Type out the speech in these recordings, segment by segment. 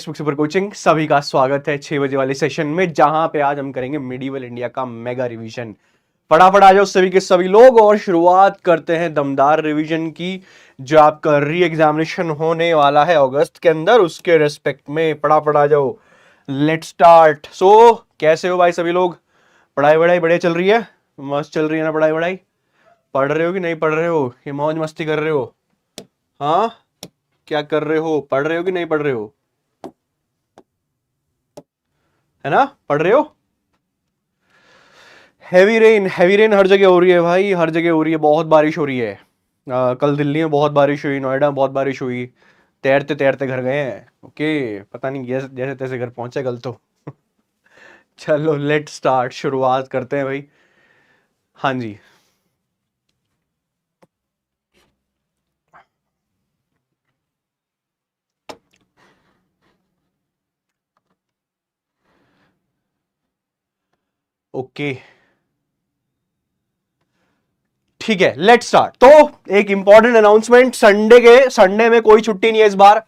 Facebook super coaching सभी का स्वागत है 6 बजे वाले सेशन में, जहां पे आज हम करेंगे मिडिवल इंडिया का मेगा रिवीजन। फटाफट आ जाओ सभी के सभी लोग और शुरुआत करते हैं दमदार रिवीजन की, जो आपका री एग्जामिनेशन होने वाला है अगस्त के अंदर, उसके रेस्पेक्ट में। फटाफट आ जाओ, लेट स्टार्ट। सो कैसे हो भाई सभी लोग? पढ़ाई वढ़ाई बढ़िया चल रही है? मस्त चल रही है ना पढ़ाई वढ़ाई? पढ़ रहे हो कि नहीं पढ़ रहे हो? कि मौज मस्ती कर रहे हो? हाँ, क्या कर रहे हो? पढ़ रहे हो कि नहीं पढ़ रहे हो? है ना, पढ़ रहे हो? हैवी रेन हर जगह हो रही है भाई, हर जगह हो रही है। बहुत बारिश हो रही है। कल दिल्ली में बहुत बारिश हुई, नोएडा में बहुत बारिश हुई। तैरते तैरते घर गए हैं। ओके, पता नहीं जैसे जैसे तैसे घर पहुंचे कल तो। चलो लेट स्टार्ट, शुरुआत करते हैं भाई। हाँ जी, ओके ठीक है, लेट स्टार्ट। तो एक इंपॉर्टेंट अनाउंसमेंट, संडे में कोई छुट्टी नहीं है इस बार,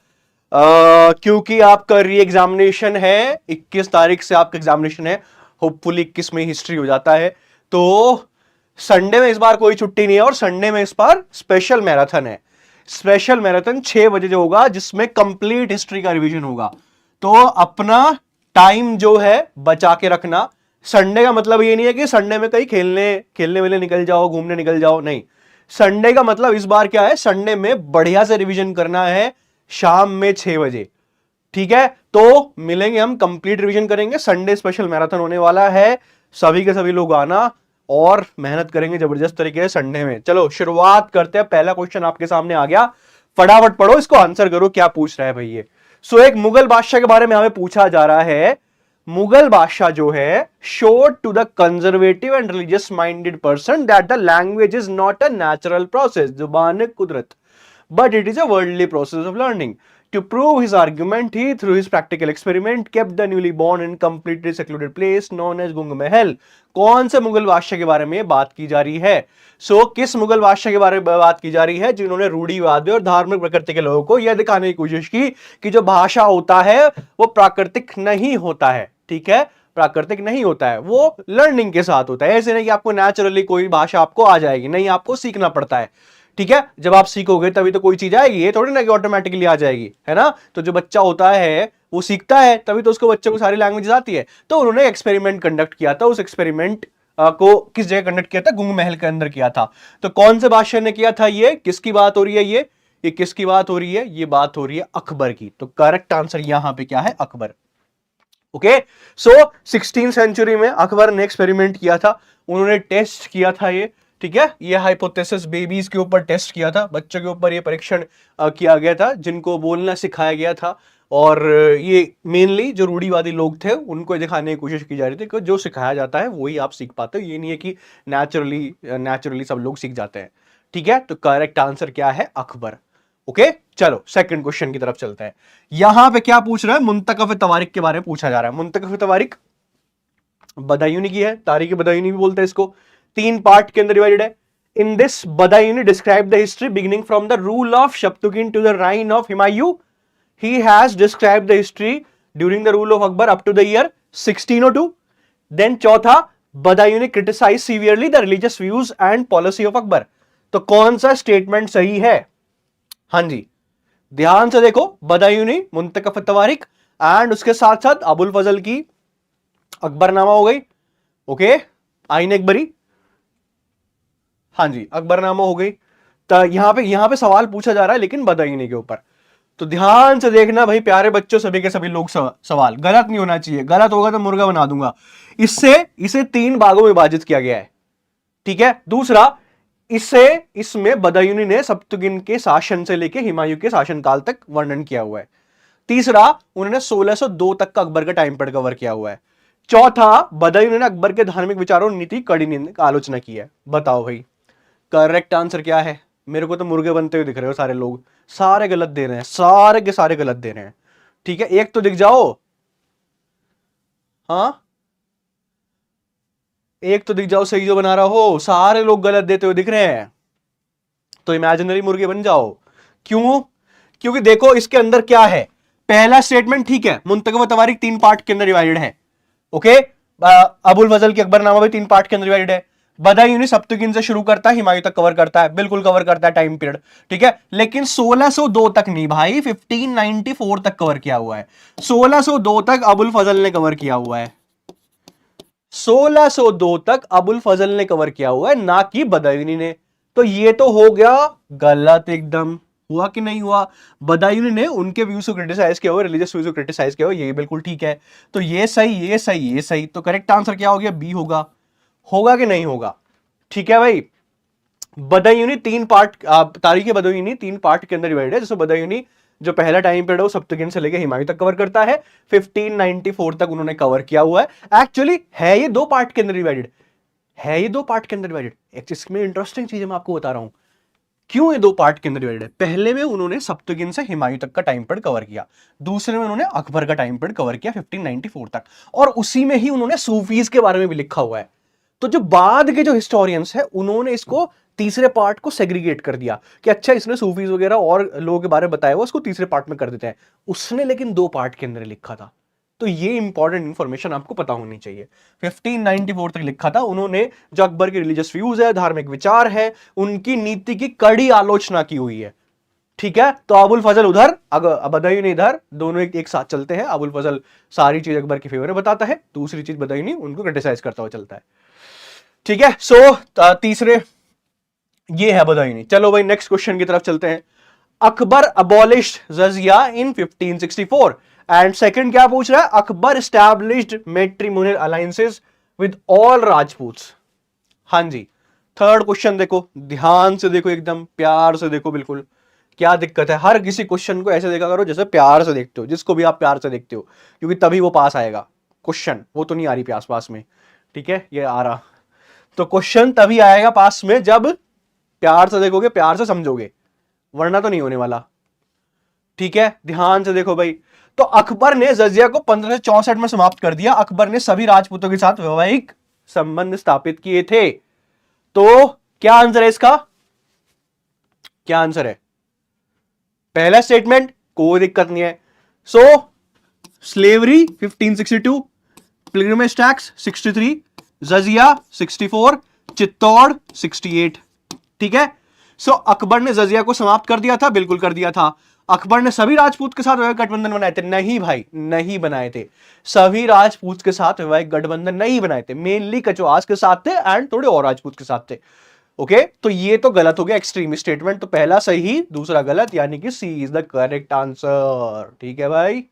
क्योंकि आपका री एग्जामिनेशन है। 21 तारीख से आपका एग्जामिनेशन है। होपफुली 21 में हिस्ट्री हो जाता है। तो संडे में इस बार कोई छुट्टी नहीं है, और संडे में इस बार स्पेशल मैराथन है। स्पेशल मैराथन 6 बजे जो होगा, जिसमें कंप्लीट हिस्ट्री का रिवीजन होगा। तो अपना टाइम जो है बचा के रखना। संडे का मतलब ये नहीं है कि संडे में कहीं खेलने खेलने वेले निकल जाओ, घूमने निकल जाओ, नहीं। संडे का मतलब इस बार क्या है, संडे में बढ़िया से रिवीजन करना है शाम में 6 बजे। ठीक है, तो मिलेंगे हम, कंप्लीट रिवीजन करेंगे। संडे स्पेशल मैराथन होने वाला है, सभी के सभी लोग आना और मेहनत करेंगे जबरदस्त तरीके से संडे में। चलो शुरुआत करते हैं। पहला क्वेश्चन आपके सामने आ गया, फटाफट पढ़ो, इसको आंसर करो। क्या पूछ रहा है भाई ये? एक मुगल बादशाह के बारे में हमें पूछा जा रहा है। मुगल बादशाह जो है, showed to the conservative and religious minded person that the language is not a natural process, जुबान कुदरत, but it is a worldly process of learning. To prove his argument, he, through his practical experiment, kept the newly born in completely secluded place known as गुंग महल। कौन से मुगल बादशाह के बारे में बात की जा रही है? किस मुगल बादशाह के बारे में बात की जा रही है जिन्होंने रूढ़िवादी और धार्मिक प्रकृति के लोगों को यह दिखाने की कोशिश की कि जो भाषा होता है वो प्राकृतिक नहीं होता है। ठीक है, प्राकृतिक नहीं होता है, वो लर्निंग के साथ होता है। ऐसे नहीं कि आपको नेचुरली कोई भाषा आपको आ जाएगी, नहीं, आपको सीखना पड़ता है। ठीक है, जब आप सीखोगे तभी तो कोई चीज आएगी, ये थोड़ी ना कि ऑटोमेटिकली आ जाएगी, है ना। तो जो बच्चा होता है वो सीखता है, तभी तो उसको, बच्चे को सारी लैंग्वेज आती है। तो उन्होंने एक्सपेरिमेंट कंडक्ट किया था। उस एक्सपेरिमेंट को किस जगह कंडक्ट किया था? गुंग महल के अंदर किया था। तो कौन से बादशाह ने किया था? ये किसकी बात हो रही है? ये किसकी बात हो रही है? ये बात हो रही है अकबर की। तो करेक्ट आंसर यहां पे क्या है? अकबर। ओके, 16वीं सेंचुरी में अकबर ने एक्सपेरिमेंट किया था, उन्होंने टेस्ट किया था ये। ठीक है, ये हाइपोथेसिस बेबीज के ऊपर टेस्ट किया था, बच्चों के ऊपर ये परीक्षण किया गया था, जिनको बोलना सिखाया गया था। और ये मेनली जो रूढ़िवादी लोग थे उनको दिखाने की कोशिश की जा रही थी कि जो सिखाया जाता है वही आप सीख पाते हो, ये नहीं है कि नेचुरली सब लोग सीख जाते हैं। ठीक है, तो करेक्ट आंसर क्या है? अकबर। ओके, चलो सेकंड क्वेश्चन की तरफ चलते हैं। यहां पे क्या पूछ रहा है? मुंतकफ तवारिक के बारे में पूछा जा रहा है। मुंतकफ तवारिक बदायूनी की है, तारीख बदायूनी भी बोलते हैं इसको। 3 पार्ट के अंदर डिवाइडेड है। In this Badauni describe the history beginning from the rule of Sabuktigin to the reign of Humayun. He has describe the history during the rule of Akbar up to the year 1602। Then चौथा, Badauni criticise severely the religious views and policy of Akbar. तो कौन सा statement सही है? हाँ जी, ध्यान से देखो, बदायूनी, मुंतकफ तवारिक एंड उसके साथ साथ अबुल फजल की अकबरनामा हो गई। ओके, आईन अकबरी, हाँ जी, अकबरनामा हो गई। तो यहां पे सवाल पूछा जा रहा है लेकिन बदायूनी के ऊपर। तो ध्यान से देखना भाई प्यारे बच्चों, सभी के सभी लोग, सवाल गलत नहीं होना चाहिए, गलत होगा तो मुर्गा बना दूंगा। इसे 3 भागों में विभाजित किया गया है। ठीक है, दूसरा, इसमें बदायूनी ने सप्तगिन के शासन से लेकर हुमायूं के शासनकाल तक वर्णन किया हुआ है। तीसरा, उन्होंने 1602 तक का अकबर का टाइम पीरियड कवर किया हुआ है। चौथा, बदायूनी ने अकबर के धार्मिक विचारों और नीति कड़ी आलोचना की है। बताओ भाई करेक्ट आंसर क्या है? मेरे को तो मुर्गे बनते हुए दिख रहे हो सारे लोग, सारे गलत दे रहे हैं, सारे के सारे गलत दे रहे हैं। ठीक है, एक तो दिख जाओ, हाँ, एक तो दिख जाओ सही जो बना रहा हो, सारे लोग गलत देते हुए दिख रहे हैं। तो इमेजिनरी मुर्गे बन जाओ। क्यों? क्योंकि देखो इसके अंदर क्या है, पहला स्टेटमेंट ठीक है, मुंतखब तवारीख 3 पार्ट के अंदर डिवाइडेड है। ओके, अबुल फजल की अकबरनामा भी 3 पार्ट के अंदर डिवाइडेड है। बदायूनी सप्तगिन से शुरू करता है, हुमायूं तक कवर करता है, बिल्कुल कवर करता है टाइम पीरियड, ठीक है। लेकिन 1602 तक नहीं भाई, 1594 तक कवर किया हुआ है। 1602 तक अबुल फजल ने कवर किया हुआ है, 1602 तक अबुल फजल ने कवर किया हुआ है, ना कि बदायूनी ने। तो ये तो हो गया गलत एकदम। हुआ कि नहीं हुआ? बदायूनी ने उनके व्यूज को क्रिटिसाइज किया हुआ, रिलीजियस व्यूज को क्रिटिसाइज किया हुआ, ये बिल्कुल ठीक है। तो ये सही, ये सही, ये सही। तो करेक्ट आंसर क्या हो गया? बी होगा। होगा कि नहीं होगा? ठीक है भाई। बदायूनी 3 पार्ट, तारीख बदायूनी 3 पार्ट के अंदर डिवाइड है, जैसे बदायूनी जो पहला टाइम पीरियड है वो सप्तगिन से लेकर हुमायूं तक कवर करता है, 1594 तक उन्होंने कवर किया हुआ है। एक्चुअली है ये 2 पार्ट के अंदर डिवाइडेड, है ये 2 पार्ट के अंदर डिवाइडेड। एक इसमें इंटरेस्टिंग चीज मैं आपको बता रहा हूं, क्यों ये 2 पार्ट के अंदर डिवाइडेड है। पहले में उन्होंने सप्तगिन से हुमायूं तक का टाइम पीरियड कवर किया, दूसरे में उन्होंने अकबर का टाइम पीरियड कवर किया 1594 तक, और उसी में ही उन्होंने सूफीज के बारे में भी लिखा हुआ है। तो जो बाद के जो हिस्टोरियंस है उन्होंने इसको तीसरे पार्ट को सेग्रीगेट कर दिया कि अच्छा इसने सूफीज वगैरह और लोगों के बारे में बताया हुआ, उसको तीसरे पार्ट में कर देते हैं। उसने लेकिन 2 पार्ट के अंदर लिखा था। तो ये इंपॉर्टेंट इंफॉर्मेशन आपको पता होनी चाहिए। 1594 तक लिखा था उन्होंने। जो अकबर के रिलीजियस व्यूज है, धार्मिक विचार है, उनकी नीति की कड़ी आलोचना की हुई है। ठीक है, तो अबुल फजल उधर, बदायूनी इधर, दोनों एक साथ चलते हैं। अबुल फजल सारी चीज अकबर के फेवर में बताता है, दूसरी चीज बदायूनी उनको क्रिटिसाइज करता हुआ चलता है। ठीक है, सो तीसरे ये है बदायूनी। चलो भाई नेक्स्ट क्वेश्चन की तरफ चलते हैं। Akbar abolished jizya in 1564 and second क्या पूछ रहा है? Akbar established matrimonial alliances with all Rajputs. हाँ जी। थर्ड क्वेश्चन देखो, ध्यान से देखो, एकदम प्यार से देखो, बिल्कुल। क्या दिक्कत है? हर किसी क्वेश्चन को ऐसे देखा करो जैसे प्यार से देखते हो, जिसको भी आप प्यार से देखते हो, क्योंकि तभी वो पास आएगा। क्वेश्चन वो तो नहीं आ रही प्यास पास में, ठीक है, ये आ रहा। तो क्वेश्चन तभी आएगा पास में जब प्यार से देखोगे, प्यार से समझोगे, वरना तो नहीं होने वाला। ठीक है, ध्यान से देखो भाई। तो अकबर ने जजिया को 1564 में समाप्त कर दिया। अकबर ने सभी राजपूतों के साथ वैवाहिक संबंध स्थापित किए थे। तो क्या आंसर है इसका? क्या आंसर है? पहला स्टेटमेंट कोई दिक्कत नहीं है। सो स्लेवरी 1562, पिलग्रिमेज टैक्स 63, जजिया 64, चित्तौड़ 68। ठीक है, सो अकबर ने जजिया को समाप्त कर दिया था, बिल्कुल कर दिया था। अकबर ने सभी राजपूत के साथ वैवाहिक गठबंधन बनाए थे? नहीं भाई, नहीं बनाए थे। सभी राजपूत के साथ वैवाहिक गठबंधन नहीं बनाए थे, मेनली कचवास के साथ थे एंड थोड़े और राजपूत के साथ थे। ओके, तो ये तो गलत हो गया, एक्सट्रीम स्टेटमेंट। तो पहला सही, दूसरा गलत, यानी कि C is the correct answer. ठीक है भाई,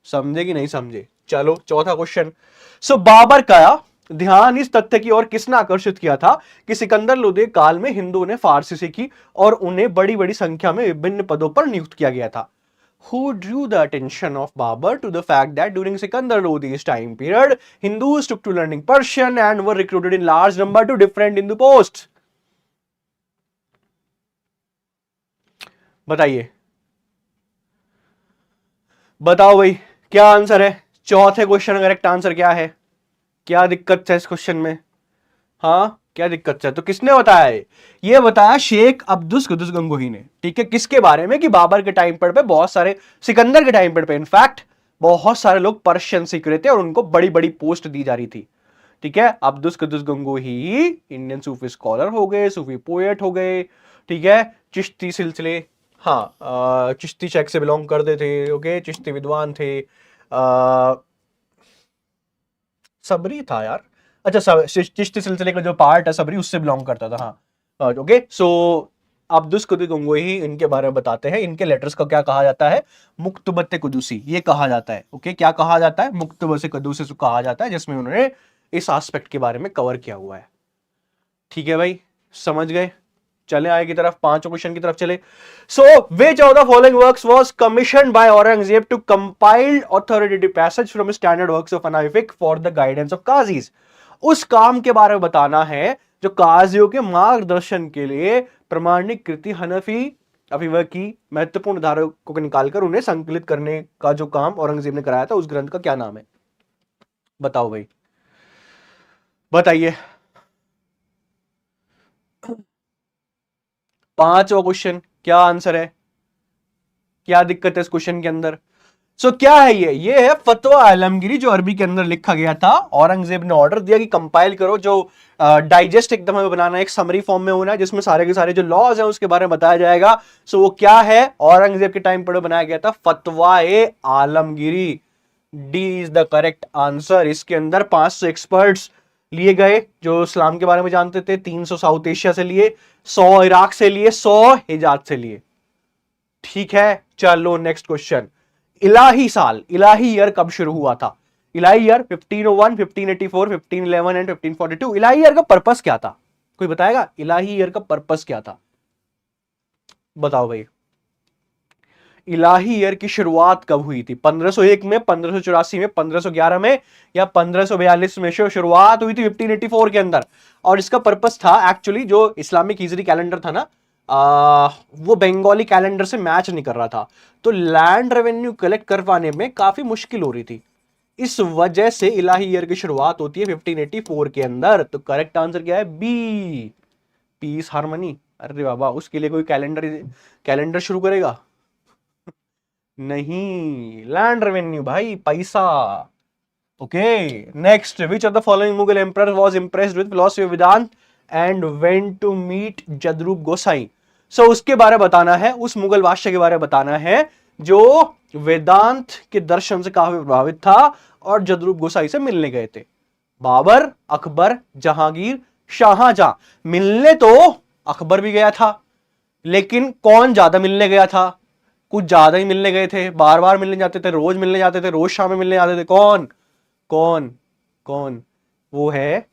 समझे कि नहीं समझे? चलो चौथा क्वेश्चन। सो बाबर का ध्यान इस तथ्य की ओर किसने आकर्षित किया था कि सिकंदर लोधी काल में हिंदुओं ने फारसी सीखी और उन्हें बड़ी बड़ी संख्या में विभिन्न पदों पर नियुक्त किया गया था? Who drew the attention of Babur to the fact that during Sikandar Lodi's time period, Hindus took to learning Persian and were recruited in large number to different Hindu posts? बताइए, बताओ भाई, क्या आंसर है? चौथे question का correct answer क्या है? क्या दिक्कत है इस क्वेश्चन में? हाँ, क्या दिक्कत है? तो किसने बताया है? ये बताया शेख अब्दुस कुदुस गंगोही ने। ठीक है, किसके बारे में? कि बाबर के टाइम पर पे बहुत सारे, सिकंदर के टाइम पर पे इनफैक्ट बहुत सारे लोग पर्शियन सीख रहे थे और उनको बड़ी बड़ी पोस्ट दी जा रही थी। ठीक है, अब्दुस कुदुस गंगोही इंडियन सूफी स्कॉलर हो गए, सूफी पोएट हो गए। ठीक है, चिश्ती सिलसिले, हाँ, चिश्ती शेख से बिलोंग करते थे। ओके, चिश्ती विद्वान थे। सबरी था यार, अच्छा, चिश्ती सिलसिले का जो पार्ट है सबरी, उससे बिलोंग करता था। हाँ, ओके। सो अब्दुस कुदुस गंगोही इनके बारे में बताते हैं। इनके लेटर्स को क्या कहा जाता है? मुक्तबत कुदूसी, ये कहा जाता है। ओके, क्या कहा जाता है? मुक्तबत कुदूसी कहा जाता है, जिसमें उन्होंने इस एस्पेक्ट के बारे में कवर किया हुआ है। ठीक है भाई, समझ गए? चले आगे की तरफ, पांचों क्वेश्चन की तरफ चले। सो which of the following works was commissioned by Aurangzeb to compile authoritative passage from standard works of Hanafic for the guidance of qazis? उस काम के बारे में बताना है जो काजियों के मार्गदर्शन के लिए प्रमाणिक कृति हनफी अफीवा की महत्वपूर्ण धाराओं को निकालकर उन्हें संकलित करने का जो काम औरंगजेब ने कराया था, उस ग्रंथ का क्या नाम है? बताओ भाई, बताइए। पांचवा क्वेश्चन, क्या आंसर है? क्या दिक्कत है इस क्वेश्चन के अंदर? सो क्या है ये है फतवा आलमगीरी, जो अरबी के अंदर लिखा गया था। औरंगजेब ने ऑर्डर दिया कि कंपाइल करो, जो डाइजेस्ट एकदम हमें बनाना है, एक समरी फॉर्म में होना है जिसमें सारे के सारे जो लॉज हैं उसके बारे में बताया जाएगा। सो वो क्या है, औरंगजेब के टाइम पर बनाया गया था फतवा Alamgiri. D is the correct answer. इसके अंदर 500 एक्सपर्ट्स लिए गए जो इस्लाम के बारे में जानते थे, 300 साउथ एशिया से लिए, 100 इराक से लिए, 100 हिजाज से लिए। ठीक है, चलो नेक्स्ट क्वेश्चन। इलाही साल, इलाही ईयर कब शुरू हुआ था? इलाही ईयर 1501, 1584, 1511 एंड 1542। इलाही ईयर का पर्पस क्या था? कोई बताएगा इलाही ईयर का पर्पस क्या था? बताओ भाई। इलाही ईयर की शुरुआत कब हुई थी? 1501 में, 1584 में, 1511 में, या 1542 में? शुरुआत हुई थी 1584 के अंदर। और इसका पर्पस था एक्चुअली, जो इस्लामिक हिजरी कैलेंडर था ना, वो बंगाली कैलेंडर से मैच नहीं कर रहा था, तो लैंड रेवेन्यू कलेक्ट करवाने में काफी मुश्किल हो रही थी। इस वजह से इलाही ईयर की शुरुआत होती है 1584 के अंदर। तो करेक्ट आंसर क्या है? B, peace harmony. अरे बाबा, उसके लिए कोई कैलेंडर शुरू करेगा? नहीं, लैंड रेवेन्यू भाई, पैसा। Okay, next. Which of the following Mughal emperor was impressed with philosophy of Vedanta and went to meet Jadrup Gosain? So उसके बारे में बताना है, उस मुगल बादशाह के बारे में बताना है जो वेदांत के दर्शन से काफी प्रभावित था और जदरूप गोसाई से मिलने गए थे। बाबर, अकबर, जहांगीर, शाहजहां। मिलने तो अकबर भी गया था, लेकिन कौन ज्यादा मिलने गया था? कुछ ज्यादा ही मिलने गए थे, बार बार मिलने जाते थे, रोज मिलने जाते थे, रोज शाम में मिलने जाते थे। कौन कौन कौन? वो है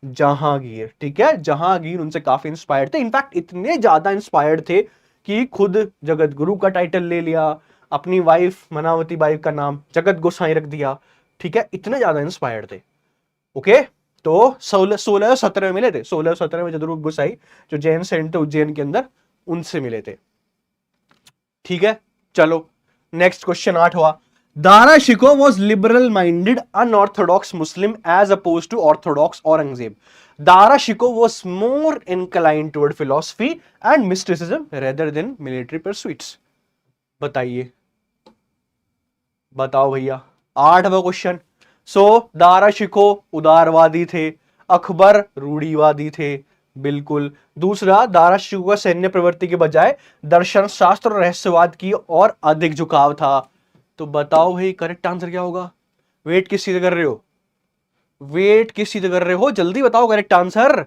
जहांगीर। ठीक है, जहांगीर उनसे काफी इंस्पायर्ड थे। इनफैक्ट इतने ज्यादा इंस्पायर्ड थे कि खुद जगत गुरु का टाइटल ले लिया, अपनी वाइफ मनावती बाई का नाम जगत गोसाई रख दिया। ठीक है, इतने ज्यादा इंस्पायर्ड थे। ओके, तो 1617 में मिले थे। 1617 में जदरूप गोसाई, जो जैन सेंट थे उज्जैन के अंदर, उनसे मिले थे। ठीक है, चलो नेक्स्ट क्वेश्चन 8वां। Dara Shikoh was liberal minded unorthodox Muslim as opposed to orthodox Aurangzeb. Dara Shikoh was more inclined toward philosophy and mysticism rather than military pursuits. बताइए, बताओ भैया। 8वां क्वेश्चन। सो दारा शिको उदारवादी थे, अकबर रूढ़ीवादी थे। बिल्कुल। दूसरा, दारा शिको का सैन्य प्रवृत्ति के बजाय दर्शन शास्त्र और रहस्यवाद की और अधिक झुकाव था। तो बताओ भाई करेक्ट आंसर क्या होगा? वेट किस चीज कर रहे हो? वेट किस चीज कर रहे हो? जल्दी बताओ करेक्ट आंसर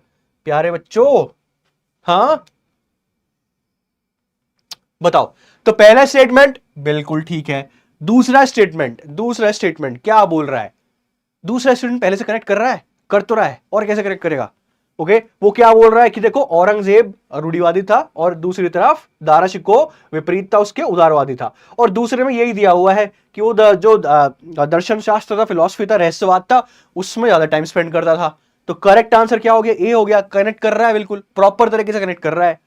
प्यारे बच्चों। हाँ बताओ। तो पहला स्टेटमेंट बिल्कुल ठीक है। दूसरा स्टेटमेंट क्या बोल रहा है? दूसरा स्टेटमेंट पहले से कनेक्ट कर रहा है, कर तो रहा है, और कैसे कनेक्ट करेगा? ओके, वो क्या बोल रहा है कि देखो औरंगजेब रूढ़िवादी था और दूसरी तरफ दारा शिको विपरीत था, उसके उदारवादी था। और दूसरे में यही दिया हुआ है कि वो जो दर्शन शास्त्र था, फिलॉसफी था, रहस्यवाद था, उसमें ज्यादा टाइम स्पेंड करता था। तो करेक्ट आंसर क्या हो गया? ए हो गया। कनेक्ट कर रहा है, बिल्कुल प्रॉपर तरीके से कनेक्ट कर रहा है।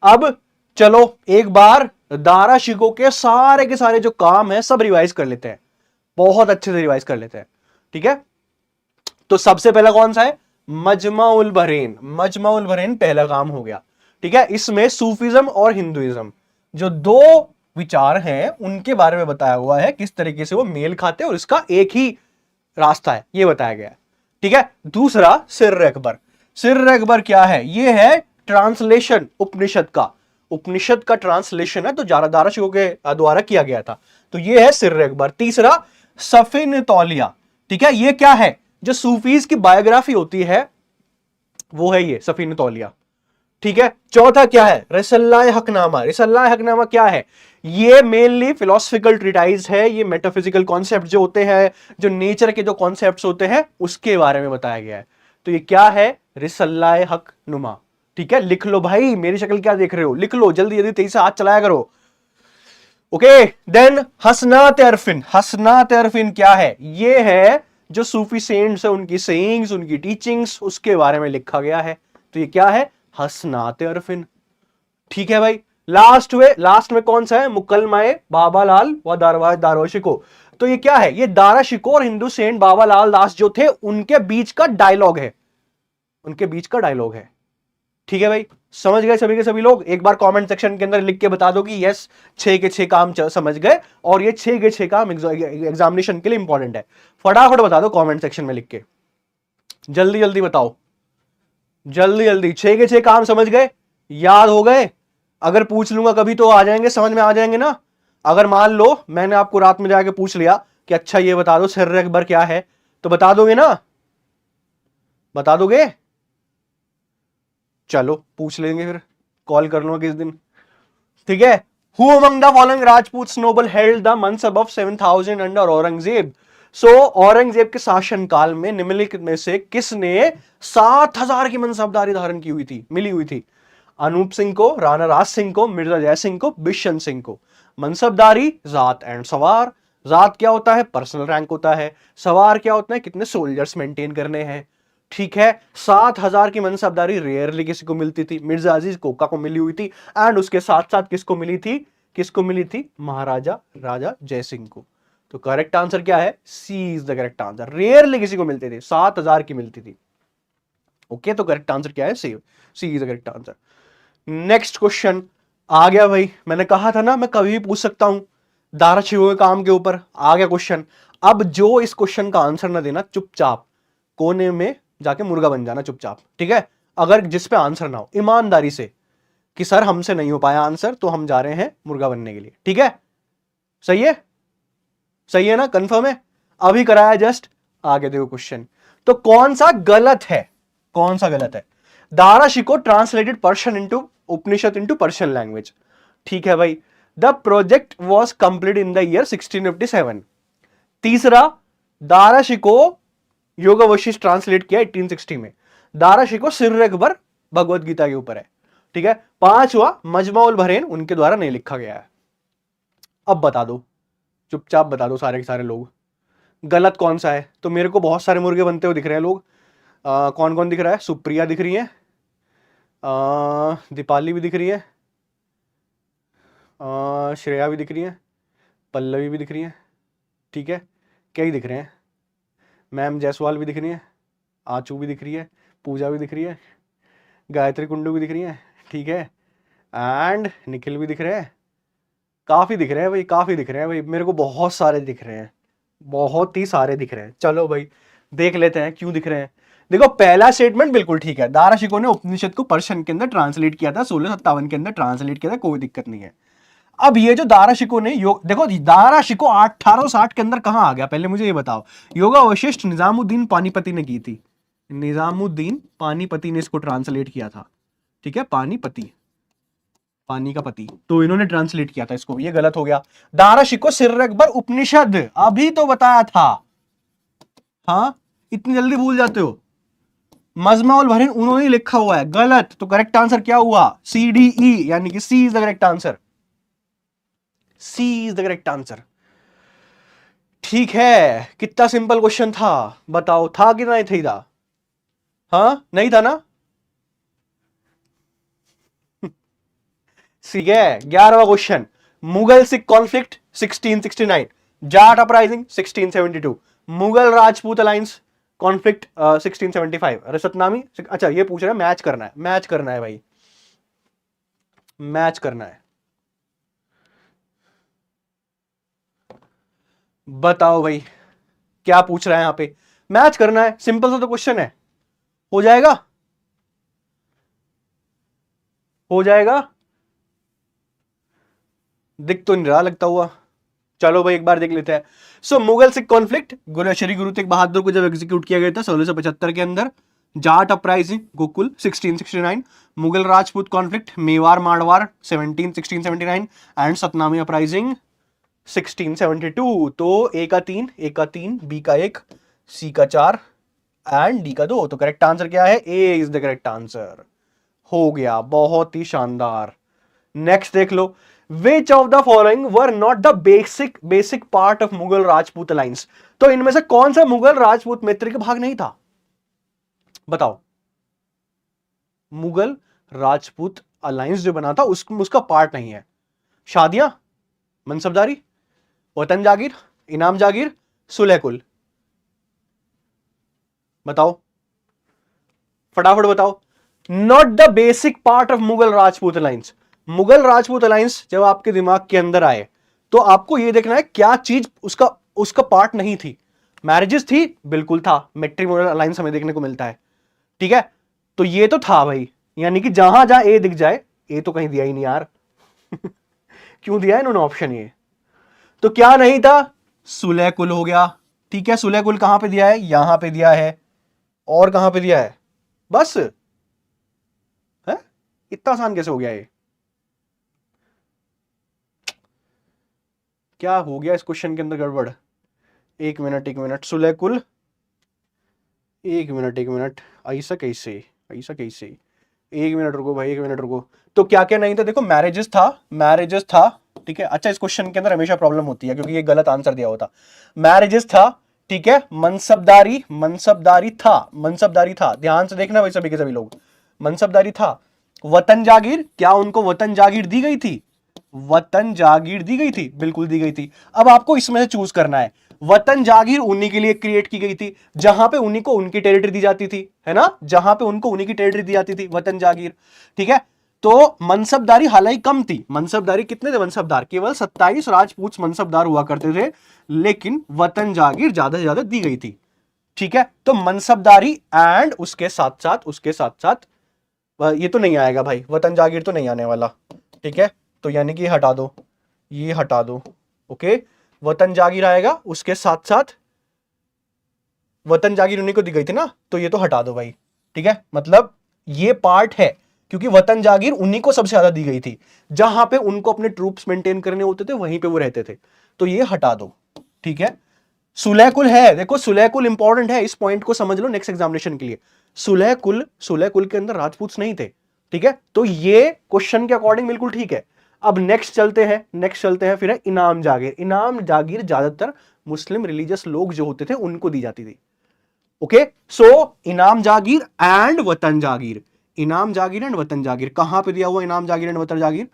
अब चलो एक बार दारा शिको के सारे जो काम है सब रिवाइज कर लेते हैं, बहुत अच्छे से रिवाइज कर लेते हैं। ठीक है, तो सबसे पहला कौन सा है? मजमा-उल बहरैन। मजमा-उल बहरैन पहला काम हो गया। ठीक है, इसमें सूफिज्म और हिंदुइज्म जो दो विचार हैं उनके बारे में बताया हुआ है, किस तरीके से वो मेल खाते हैं और इसका एक ही रास्ता है, ये बताया गया है। ठीक है, दूसरा सिर्र अकबर। सिर्र अकबर क्या है? ये है ट्रांसलेशन उपनिषद का। उपनिषद का ट्रांसलेशन है, तो दारा शिको के द्वारा किया गया था। तो ये है सिर्र अकबर। तीसरा सफीन तौलिया। ठीक है, ये क्या है? जो सूफीज की बायोग्राफी होती है वो है ये सफीन तौलिया। ठीक है, चौथा क्या है? रिसल्लाए हकनामा। रिसल्लाए हकनामा क्या है? ये मेनली फिलोसफिकल ट्रिटाइज है। ये मेटाफिजिकल कॉन्सेप्ट जो होते हैं, जो नेचर के जो कॉन्सेप्ट्स होते हैं, उसके बारे में बताया गया है। तो ये क्या है? रिसल्लाए हकनुमा। ठीक है, लिख लो भाई, मेरी शक्ल क्या देख रहे हो? लिख लो जल्दी जल्दी, तेजी से हाथ चलाया करो। ओके, देन हसनात अरफिन। हसनात अरफिन क्या है? ये है जो सूफी सेंट्स है, उनकी सेइंग्स, उनकी टीचिंग्स, उसके बारे में लिखा गया है। तो ये क्या है? हसनात अरफिन। ठीक है भाई, लास्ट में कौन सा है? मुकलमाए बाबालाल व दारा शिको। तो ये क्या है? ये दारा शिको और हिंदू सेंट बाबालाल दास जो थे उनके बीच का डायलॉग है, उनके बीच का डायलॉग है। ठीक है भाई, समझ गए सभी के सभी लोग? एक बार कमेंट सेक्शन के अंदर लिख के बता दो कि यस 6 के 6 काम समझ गए, और ये 6 के 6 काम एग्जामिनेशन के लिए इंपॉर्टेंट है। फटाफट बता दो कमेंट सेक्शन में लिख के, जल्दी जल्दी बताओ, जल्दी जल्दी। 6 के 6 काम समझ गए, याद हो गए? अगर पूछ लूंगा कभी तो आ जाएंगे, समझ में आ जाएंगे ना? अगर मान लो मैंने आपको रात में जाके पूछ लिया कि अच्छा ये बता दो सिर्र अकबर क्या है, तो बता दोगे ना? बता दोगे? चलो पूछ लेंगे, फिर कॉल कर लो किस दिन, ठीक है? Who among the following Rajputs noble held the mansab of 7,000 under Aurangzeb? सो औरंगजेब के शासन काल में निम्नलिखित में से किसने 7,000 की मनसबदारी धारण की हुई थी, मिली हुई थी? अनूप सिंह को, राणा राज सिंह को, मिर्जा जय सिंह को, बिशन सिंह को। मनसबदारी, जात एंड सवार। जात क्या होता है? पर्सनल रैंक होता है। सवार क्या होता है? कितने सोल्जर्स मेंटेन करने हैं। ठीक है, 7,000 की मनसबदारी रेयरली किसी को मिलती थी, मिर्जा अजीज कोका को मिली हुई थी, एंड उसके साथ साथ किसको मिली थी? किसको मिली थी? महाराजा राजा जय सिंह को। तो करेक्ट आंसर क्या है? C is the correct answer. Rarely किसी को मिलती थी, 7,000 की मिलती थी। ओके, तो करेक्ट आंसर क्या है? C is the correct answer. Next question आ गया भाई, मैंने कहा था ना मैं कभी भी पूछ सकता हूं दारा शिकोह के काम के ऊपर। आ गया क्वेश्चन। अब जो इस क्वेश्चन का आंसर ना देना, चुपचाप कोने में जाके मुर्गा बन जाना चुपचाप, ठीक है? अगर जिस पे आंसर ना हो, ईमानदारी से कि सर हमसे नहीं हो पाया आंसर, तो हम जा रहे हैं मुर्गा बनने के लिए, ठीक है? सही है? सही है ना? कंफर्म है? अभी कराया जस्ट। आगे देखो क्वेश्चन, तो कौन सा गलत है? कौन सा गलत है? Dara Shikoh translated Persian into Upanishad into Persian language. ठीक है भाई। The project was complete in the year 1657। तीसरा, दारा शिकोह योग वशिष्ठ ट्रांसलेट किया 1860 में। दारा शिकोह सिर्र अकबर भगवत गीता के ऊपर है, ठीक है? पांचवा, मजमा उल बहरैन उनके द्वारा नहीं लिखा गया है। अब बता दो, चुपचाप बता दो सारे के सारे लोग, गलत कौन सा है? तो मेरे को बहुत सारे मुर्गे बनते हुए दिख रहे हैं लोग। कौन कौन दिख रहा है? सुप्रिया दिख रही है, दीपाली भी दिख रही है, श्रेया भी दिख रही है, पल्लवी भी दिख रही है, ठीक है? कई दिख रहे हैं। मैम जायसवाल भी दिख रही है, आचू भी दिख रही है, पूजा भी दिख रही है, गायत्री कुंडू भी दिख रही है, ठीक है? एंड निखिल भी दिख रहे हैं। काफी दिख रहे हैं भाई, काफी दिख रहे हैं भाई, मेरे को बहुत सारे दिख रहे हैं, बहुत ही सारे दिख रहे हैं। चलो भाई देख लेते हैं क्यों दिख रहे हैं। देखो, पहला स्टेटमेंट बिल्कुल ठीक है, दारा शिकोह ने उपनिषद को पर्शियन के अंदर ट्रांसलेट किया था, 1657 के अंदर ट्रांसलेट किया था, कोई दिक्कत नहीं है। अब ये जो दारा शिकोह ने देखो, दारा शिकोह 1860 के अंदर कहां आ गया, पहले मुझे ये बताओ। योगा वशिष्ठ निजामुद्दीन पानीपति ने की थी, निजामुद्दीन पानीपति ने इसको ट्रांसलेट किया था, ठीक है? पानीपति, पानी का पति, तो इन्होंने ट्रांसलेट किया था इसको, ये गलत हो गया। दारा शिकोह सिर्र अकबर उपनिषद, अभी तो बताया था। हाँ, इतनी जल्दी भूल जाते हो? मजमा उल बहरैन उन्होंने लिखा हुआ है, गलत। तो करेक्ट आंसर क्या हुआ? सी डी ई, यानी कि C is the correct answer. C is the correct answer. ठीक है, कितना सिंपल क्वेश्चन था, बताओ था कि नहीं था? हाँ, नहीं था ना? ठीक है, 11वां question, Mughal Sikh conflict 1669, Jat uprising 1672, Mughal Rajput alliance conflict 1675, अरे सतनामी। अच्छा, ये पूछ रहा है, मैच करना है, मैच करना है भाई, मैच करना है। बताओ भाई क्या पूछ रहा है यहां पे, मैच करना है, सिंपल सा तो क्वेश्चन है, हो जाएगा, हो जाएगा। दिख तो नहीं रहा लगता हुआ। चलो भाई एक बार देख लेते हैं। सो मुगल सिख कॉन्फ्लिक्ट, श्री गुरु तेग बहादुर को जब एग्जीक्यूट किया गया था 1675 के अंदर। Jat uprising Gokul 1669, Mughal Rajput conflict Mewar Marwar 1679, and Satnami uprising 1672। तो ए का 3, ए का 3, बी का 1, सी का 4 एंड डी का 2। तो करेक्ट आंसर क्या है? A is the correct answer. हो गया, बहुत ही शानदार। नेक्स्ट देख लो, which of the following were not the basic part of Mughal Rajput alliance? तो इनमें से कौन सा मुगल राजपूत मैत्री का भाग नहीं था? बताओ। मुगल राजपूत अलायंस जो बना था उसका पार्ट नहीं है। शादियां, मनसबदारी, वतन जागीर, इनाम जागीर, सुलह कुल। बताओ, फटाफट बताओ। Not the basic part of Mughal Rajput alliance. Mughal Rajput alliance जब आपके दिमाग के अंदर आए तो आपको यह देखना है क्या चीज उसका उसका पार्ट नहीं थी। मैरिजेस थी, बिल्कुल था, मैट्रिमोनियल अलायंस हमें देखने को मिलता है, ठीक है, तो ये तो था भाई, यानी कि जहां जहां ए दिख जाए, ए तो कहीं दिया ही नहीं यार क्यों दिया है इन्होंने ऑप्शन ये, तो क्या नहीं था, सुलह कुल हो गया, ठीक है, सुलह कुल कहां पे दिया है, यहां पे दिया है, और कहां पे दिया है, बस है, इतना आसान कैसे हो गया ये, क्या हो गया इस क्वेश्चन के अंदर गड़बड़, एक मिनट एक मिनट, सुलह कुल, एक मिनट एक मिनट, ऐसा कैसे, ऐसा कैसे, एक मिनट रुको भाई, एक मिनट रुको, तो क्या क्या नहीं था, देखो मैरिजेस था, मैरिजेस था, ठीक है, अच्छा इस क्वेश्चन के अंदर हमेशा प्रॉब्लम होती है क्योंकि ये गलत आंसर दिया होता, मैरिजेस था, ठीक है, मनसबदारी, मनसबदारी था, मनसबदारी था, ध्यान से देखना भाई सभी के सभी लोग, मनसबदारी था, वतन जागीर, क्या उनको वतन जागीर दी गई थी, वतन जागीर दी गई थी, बिल्कुल दी गई थी। अब आपको इसमें से चूज करना है, वतन जागीर उन्हीं के लिए क्रिएट की गई थी जहां पे उन्हीं को उनकी टेरिटरी दी जाती थी, है ना, जहां पे उनको उन्हीं की टेरिटरी दी जाती थी, वतन जागीर, ठीक है, तो मनसबदारी हालांकि कम थी, मनसबदारी कितने थे मनसबदार, केवल 27 राजपूत मनसबदार हुआ करते थे, लेकिन वतन जागीर ज्यादा से ज्यादा दी गई थी, ठीक है, तो मनसबदारी एंड उसके साथ साथ, उसके साथ साथ ये तो नहीं आएगा भाई, वतन जागीर तो नहीं आने वाला, ठीक है, तो यानी कि हटा दो, ये हटा दो, ओके, वतन जागीर आएगा, उसके साथ साथ वतन जागीर उन्हीं को दी गई थी ना, तो ये तो हटा दो भाई, ठीक है, मतलब ये पार्ट है क्योंकि वतन जागीर उन्हीं को सबसे ज्यादा दी गई थी, जहां पे उनको अपने ट्रूप्स मेंटेन करने होते थे वहीं पे वो रहते थे, तो ये हटा दो, ठीक है, सुलह कुल है, देखो सुलह कुल इंपॉर्टेंट है, इस पॉइंट को समझ लो नेक्स्ट एग्जामिनेशन के लिए, सुलह कुल, सुलह कुल के अंदर राजपूत नहीं थे, ठीक है, तो ये क्वेश्चन के अकॉर्डिंग बिल्कुल ठीक है। अब नेक्स्ट चलते हैं, नेक्स्ट चलते हैं, फिर है इनाम जागीर, इनाम जागीर ज्यादातर मुस्लिम रिलीजियस लोग जो होते थे उनको दी जाती थी, ओके, सो इनाम जागीर एंड वतन जागीर, इनाम जागीर एंड वतन जागीर कहां पे दिया हुआ, इनाम जागीर एंड वतन जागीर,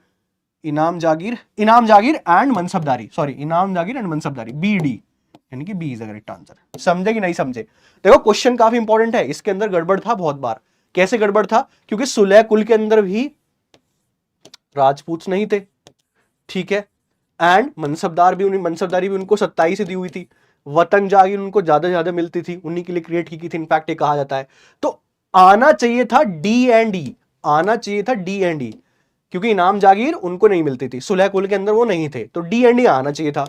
इनाम जागीर, इनाम जागीर एंड मनसबदारी, सॉरी इनाम जागीर एंड मनसबदारी, बी डी, यानी कि B is the correct answer, समझे कि नहीं समझे, देखो क्वेश्चन काफी इंपॉर्टेंट है, इसके अंदर गड़बड़ था बहुत बार, कैसे गड़बड़ था, क्योंकि सुलह कुल के अंदर भी राजपूत नहीं थे, ठीक है, एंड मनसबदार भी, मनसबदारी भी उनको 27 से दी हुई थी, वतन जागीर उनको ज्यादा ज्यादा मिलती थी, उन्हीं के लिए क्रिएट की थी, इनफैक्ट ये कहा जाता है, तो आना चाहिए था डी एंड ई, आना चाहिए था डी एंड ई, क्योंकि इनाम जागीर उनको नहीं मिलती थी, सुलह कुल के अंदर वो नहीं थे, तो डी एंड ई आना चाहिए था,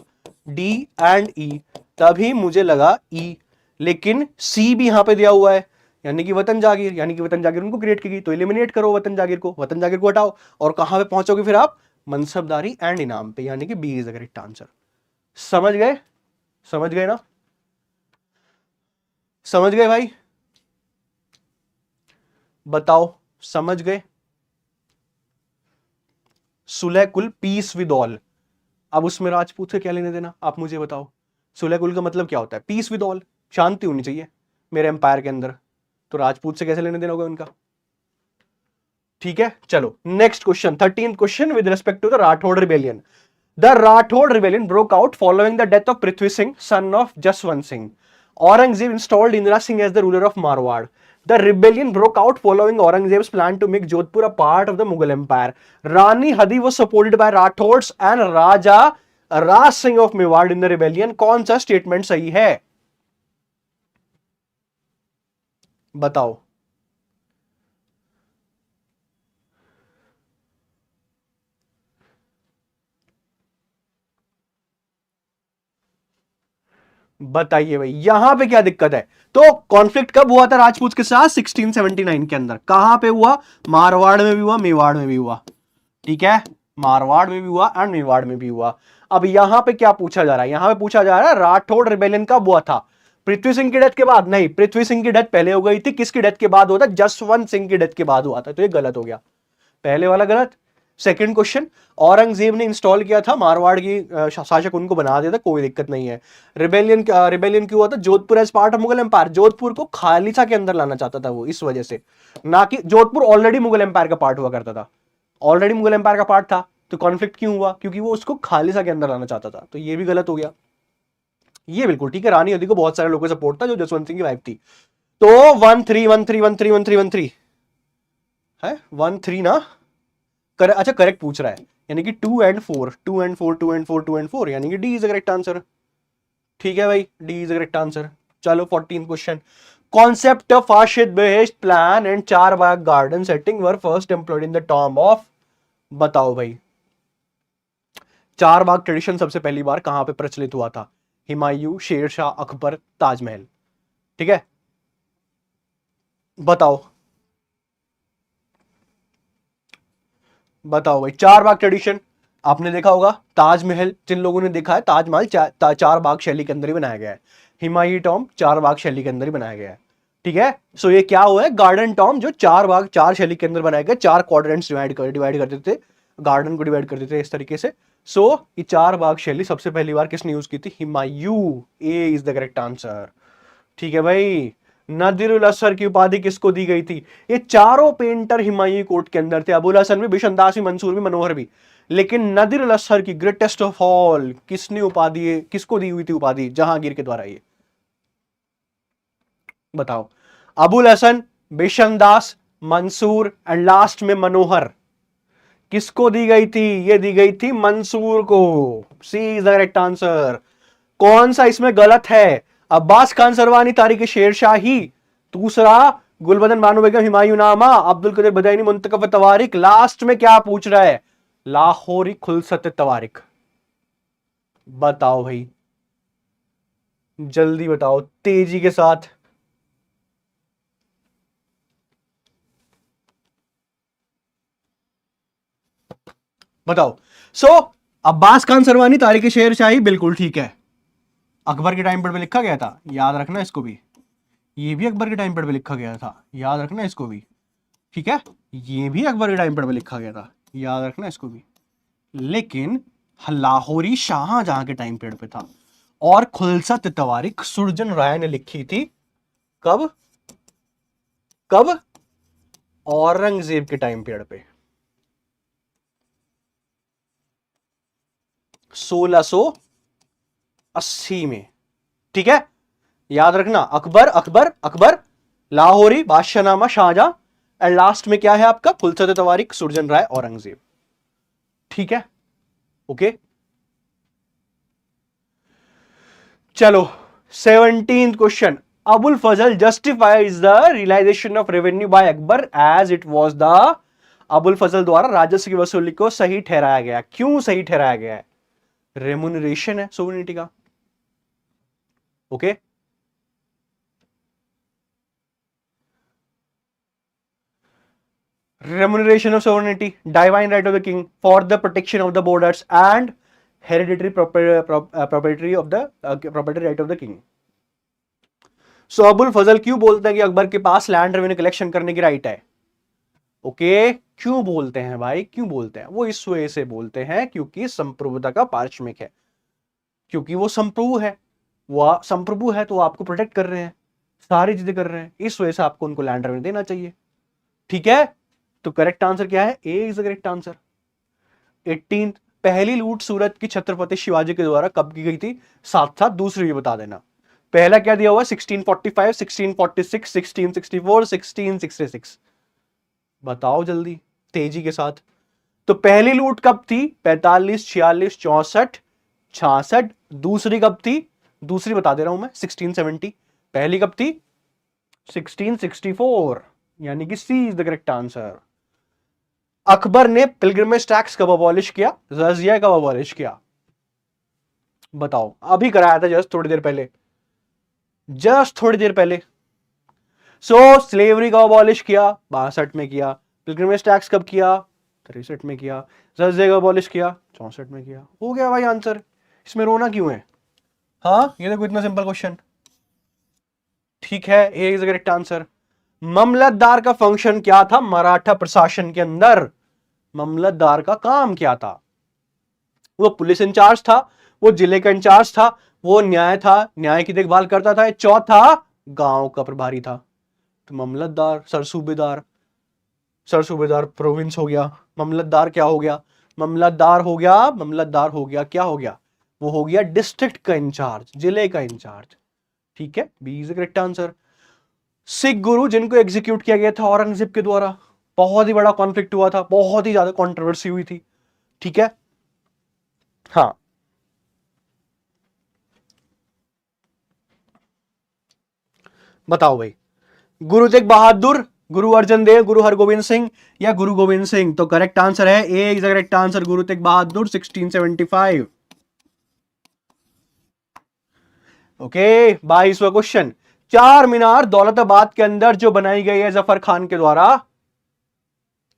डी एंड ई, तभी मुझे लगा ई, लेकिन सी भी यहां पे दिया हुआ है, यानी कि वतन जागीर, यानी कि वतन जागीर उनको क्रिएट की गई, तो एलिमिनेट करो वतन जागीर को, वतन जागीर को हटाओ, और कहां पे पहुंचोगे फिर आप, मनसबदारी एंड इनाम पे, यानी कि B is the correct answer, समझ गए, समझ गए ना, समझ गए भाई, बताओ समझ गए, सुलह कुल पीस विद ऑल, अब उसमें राजपूत से क्या लेने देना, आप मुझे बताओ, सुलह कुल का मतलब क्या होता है, पीस विद ऑल, शांति होनी चाहिए मेरे एम्पायर के अंदर, तो राजपूत से कैसे लेने देना होगा उनका, ठीक है, चलो next question, 13th question with respect to the Rathore rebellion, the Rathore rebellion broke out following the death of Prithvi Singh, son of Jaswant Singh. Aurangzeb installed Indra Singh as the ruler of Marwar. The rebellion broke out following Aurangzeb's plan to make Jodhpur a part of the Mughal Empire. Rani Hadi was supported by Rathauds and Raja Raj Singh of Mewar in the rebellion. कौन सा statement सही है, बताओ, बताइए भाई, यहां पे क्या दिक्कत है, तो कॉन्फ्लिक्ट कब हुआ था राजपूत के साथ, 1679 के अंदर, कहां पे हुआ, मारवाड़ में भी हुआ, मेवाड़ में भी हुआ, ठीक है, मारवाड़ में भी हुआ एंड मेवाड़ में भी हुआ। अब यहां पे क्या पूछा जा रहा है, यहां पे पूछा जा रहा है राठौड़ रिबेलियन कब हुआ था, पृथ्वी सिंह की डेथ के बाद, नहीं, पृथ्वी सिंह की डेथ पहले हो गई थी, किसकी डेथ के बाद हुआ था, जसवंत सिंह की डेथ के बाद हुआ था, तो ये गलत हो गया, पहले वाला गलत। सेकंड क्वेश्चन, औरंगजेब ने इंस्टॉल किया था, मारवाड़ की शासक उनको बना दिया था, कोई दिक्कत नहीं है। रिबेलियन रिबेलियन क्यों हुआ था, Jodhpur as part of Mughal empire, Jodhpur को खालसा के अंदर लाना चाहता था वो, इस वजह से, ना कि जोधपुर ऑलरेडी मुगल एम्पायर का पार्ट हुआ करता था, ऑलरेडी मुगल एम्पायर का पार्ट था, तो कॉन्फ्लिक्ट क्यों हुआ, क्योंकि वो उसको खालसा के अंदर लाना चाहता था, तो ये भी गलत हो गया। ये बिल्कुल ठीक है, रानी हदी को बहुत सारे लोगों का सपोर्ट था जो जसवंत सिंह की वाइफ थी। तो 1-3 1-3 1-3 1-3 1-3 है 1 3 ना। अच्छा करेक्ट पूछ रहा है, यानी कि 2 and 4 2 and 4 2 and 4 2 and 4, यानी कि D is the correct answer. ठीक है भाई, D is the correct answer. चलो 14 क्वेश्चन। कॉन्सेप्ट ऑफ आशित बेहेश्त plan and char bagh garden setting were first employed in the tomb of. बताओ भाई, चार बाग ट्रेडिशन सबसे पहली बार कहां पे प्रचलित हुआ था? हुमायूं, शेरशाह, अकबर, ताजमहल। ठीक है, बताओ बताओ भाई। चार बाग ट्रेडिशन आपने देखा होगा, ताजमहल जिन लोगों ने देखा है, ताजमहल चार बाग शैली के अंदर ही बनाया गया है। हुमायूं टॉम चार बाग शैली के अंदर ही बनाया गया है। ठीक है, सो ये क्या हुआ है? गार्डन टॉम जो चार बाग चार शैली के अंदर बनाया गया, चार क्वाड्रेंट्स डिवाइड कर देते थे, गार्डन को डिवाइड कर देते थे इस तरीके से। सो ये चार बाग शैली सबसे पहली बार किसने यूज की थी? हुमायूं। ए इज द करेक्ट आंसर। ठीक है भाई। नदीरुल असर की उपाधि किसको दी गई थी? ये चारों पेंटर हुमायूं कोर्ट के अंदर थे, अबुल हसन भी, बिशनदास भी, मंसूर भी, मनोहर भी। लेकिन नदीरुल असर की ग्रेटेस्ट ऑफ ऑल किसने उपाधि, किसको दी हुई थी उपाधि? जहांगीर के द्वारा। ये बताओ, अबुल हसन, बिशनदास, मंसूर एंड लास्ट में मनोहर, किसको दी गई थी? ये दी गई थी मंसूर को। सी इज द करेक्ट आंसर। कौन सा इसमें गलत है? अब्बास खान सरवानी, तारिक शेरशाही, दूसरा गुलबदन बानो बेगम, हुमायूंनामा, अब्दुल कदीर बदायूनी, मुंतखब तवारिक, लास्ट में क्या पूछ रहा है? लाहौरी खुलसत तवारिक। बताओ भाई, जल्दी बताओ तेजी के साथ। बताओ। सो अब्बास खान सरवानी, तारिक शेरशाही, बिल्कुल ठीक है। अकबर के टाइम पर भी लिखा गया था, याद रखना इसको भी। ये भी अकबर के टाइम पर भी लिखा गया था, याद रखना इसको भी। ठीक है, ये भी अकबर के टाइम पर भी लिखा गया था, याद रखना इसको भी। लेकिन लाहौरी शाहजहां के टाइम पीरियड पे था, और खुलसत तवारिक सुरजन राय ने लिखी थी कब? कब? औरंगजेब के टाइम पीरियड पे, 1680 में। ठीक है, याद रखना। अकबर अकबर अकबर, लाहौरी, बादशाहनामा, शाहजहां, एंड लास्ट में क्या है आपका? खुलसत तवारिक, सुरजन राय, औरंगजेब। ठीक है, ओके। चलो 17th question. Abul Fazl justifies the realisation of revenue by Akbar as it was the. Abul Fazl द्वारा राजस्व की वसूली को सही ठहराया गया। क्यों सही ठहराया गया है? रेमुनरेशन है सोवरेनिटी का। Okay, remuneration of sovereignty, divine right of the king for the protection of the borders and hereditary proprietary of the property right of the king. So Abul Fazl क्यों बोलते हैं कि अकबर के पास लैंड रेवेन्यू कलेक्शन करने की right है? Okay, क्यों बोलते हैं भाई, क्यों बोलते हैं? वो इस वजह से बोलते हैं क्योंकि संप्रभुता का पारिश्रमिक है, क्योंकि वो संप्रभु है, वो संप्रभु है तो आपको प्रोटेक्ट कर रहे हैं, सारी चीजें कर रहे हैं, इस वजह से आपको उनको लैंड रेवेन्यू देना चाहिए। ठीक है, तो करेक्ट आंसर क्या है? A is the correct answer. 18th, पहली लूट सूरत की छत्रपति शिवाजी के द्वारा कब की गई थी? साथ साथ दूसरी भी बता देना। पहला क्या दिया हुआ? 1645, 1646, 1664, 1666। बताओ जल्दी, तेजी के साथ। तो पहली लूट कब थी? 45, 46, 64, 66। दूसरी कब थी? दूसरी बता दे रहा हूं मैं, 1670। पहली कब थी? 1664, यानी कि C is the correct answer. Akbar ने पिलग्रिमेज टैक्स कब अबॉलिश किया? जजिया कब अबॉलिश किया? बताओ, अभी कराया था जस्ट थोड़ी देर पहले, जस्ट थोड़ी देर पहले। सो स्लेवरी कब अबॉलिश किया? 62 में किया। पिलग्रिमेज टैक्स कब किया? 63 में किया। जजिया कब अबॉलिश किया? 64 में किया। हो गया भाई आंसर, इसमें रोना क्यों है? हाँ, ये देखो इतना सिंपल क्वेश्चन। ठीक है, A is the correct answer. मामलतदार का फंक्शन क्या था मराठा प्रशासन के अंदर? मामलतदार का काम क्या था? वो पुलिस इंचार्ज था, वो जिले का इंचार्ज था, वो न्याय था, न्याय की देखभाल करता था। चौथा गांव का प्रभारी था। तो मामलतदार, सरसूबेदार, सरसूबेदार प्रोविंस हो गया, मामलतदार क्या हो गया? मामलतदार हो गया, मामलतदार हो गया, क्या हो गया? वो हो गया डिस्ट्रिक्ट का इंचार्ज, जिले का इंचार्ज। ठीक है, B is the correct answer. Sikh guru जिनको एग्जीक्यूट किया गया था औरंगजेब के द्वारा, बहुत ही बड़ा कॉन्फ्लिक्ट हुआ था, बहुत ही ज्यादा कंट्रोवर्सी हुई थी। ठीक है, हाँ बताओ भाई, गुरु तेग बहादुर, गुरु अर्जन देव, गुरु हरगोविंद सिंह या गुरु गोविंद सिंह? तो करेक्ट आंसर है A is correct answer, Guru Tegh Bahadur 1675। Okay, 22वां question, चार मीनार दौलताबाद के अंदर जो बनाई गई है जफर खान के द्वारा,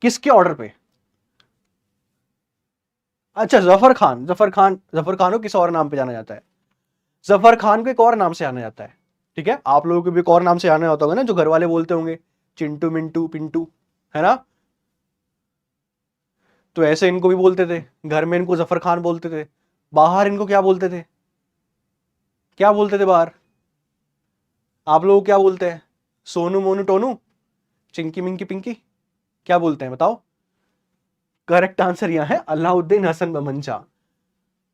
किसके ऑर्डर पे? अच्छा, जफर खान, जफर खान, जफर खान को किस और नाम पे जाना जाता है? जफर खान को एक और नाम से जाना जाता है। ठीक है, आप लोगों को भी एक और नाम से जाना होता होगा ना, जो घर वाले बोलते होंगे, चिंटू, मिंटू, पिंटू, है ना? तो ऐसे इनको भी बोलते थे, घर में इनको जफर खान बोलते थे, बाहर इनको क्या बोलते थे? क्या बोलते थे बाहर? आप लोग क्या बोलते हैं? सोनू, मोनू, टोनू, चिंकी, मिंकी, पिंकी, क्या बोलते हैं बताओ? करेक्ट आंसर यहां है अलाउद्दीन हसन बमंशा।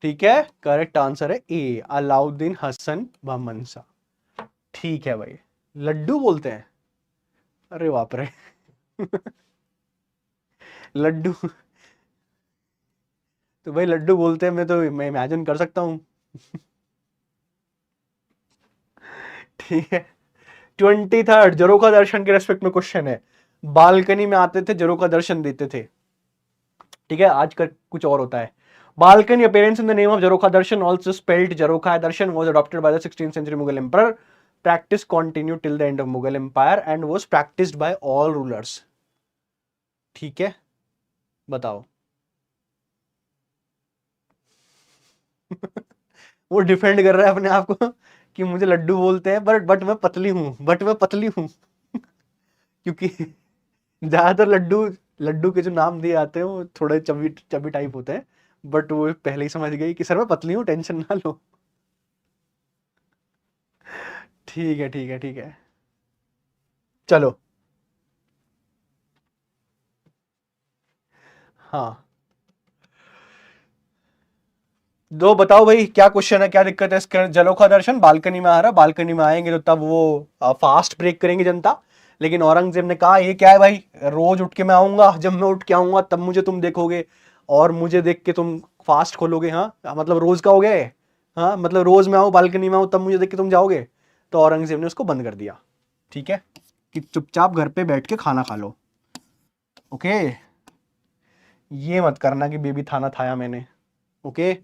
ठीक है, करेक्ट आंसर है ए, अलाउद्दीन हसन बमंशा। ठीक है भाई, लड्डू बोलते हैं? अरे बाप रे लड्डू, तो भाई लड्डू बोलते हैं, मैं इमेजिन कर सकता हूं ठीक है, 23rd जरों का दर्शन के रेस्पेक्ट में क्वेश्चन है। बालकनी में आते थे, जरों का दर्शन देते थे। ठीक है, आज का कुछ और होता है। Balcony appearance in the name of Jarokha Darshan, also spelled Jarokha Darshan, was adopted by the 16th century Mughal emperor. Practice continued till the end of Mughal Empire and was practiced by all rulers. ठीक है, बताओ वो defend कर रहा है अपने आप को कि मुझे लड्डू बोलते हैं, बट मैं पतली हूं, बट मैं पतली हूं क्योंकि ज्यादातर लड्डू, लड्डू के जो नाम दिए आते हैं वो थोड़े चबी चबी टाइप होते हैं, बट वो पहले ही समझ गई कि सर मैं पतली हूँ, टेंशन ना लो। ठीक है, ठीक है, ठीक है, चलो। हाँ, दो बताओ भाई, क्या क्वेश्चन है, क्या दिक्कत है इसके? जलों का दर्शन बालकनी में आ रहा, बालकनी में आएंगे तो तब वो फास्ट ब्रेक करेंगे जनता, लेकिन औरंगजेब ने कहा ये क्या है भाई, रोज उठ के मैं आऊंगा, जब मैं उठ के आऊंगा तब मुझे तुम देखोगे, और मुझे देख के तुम फास्ट खोलोगे। हाँ, मतलब रोज का हो गया है। हाँ, मतलब रोज मैं आऊँ, बालकनी में आऊँ, तब मुझे देख के तुम जाओगे। तो औरंगजेब ने उसको बंद कर दिया। ठीक है, कि चुपचाप घर पे बैठ के खाना खा लो। ओके, ये मत करना कि बेबी थाना खाया मैंने। ओके,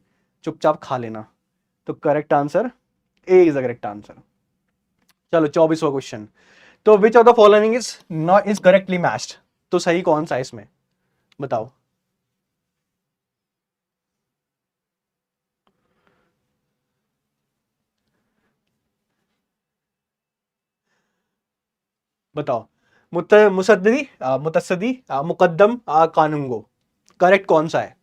चुपचाप खा लेना। तो correct answer A is the correct answer. चलो, 24वां क्वेश्चन, तो विच of the following is not is correctly matched? तो सही कौन सा है इसमें, बताओ? बताओ, मुसद्दी, मुतस्सदी, मुकद्दम, कानूंगो, करेक्ट कौन सा है?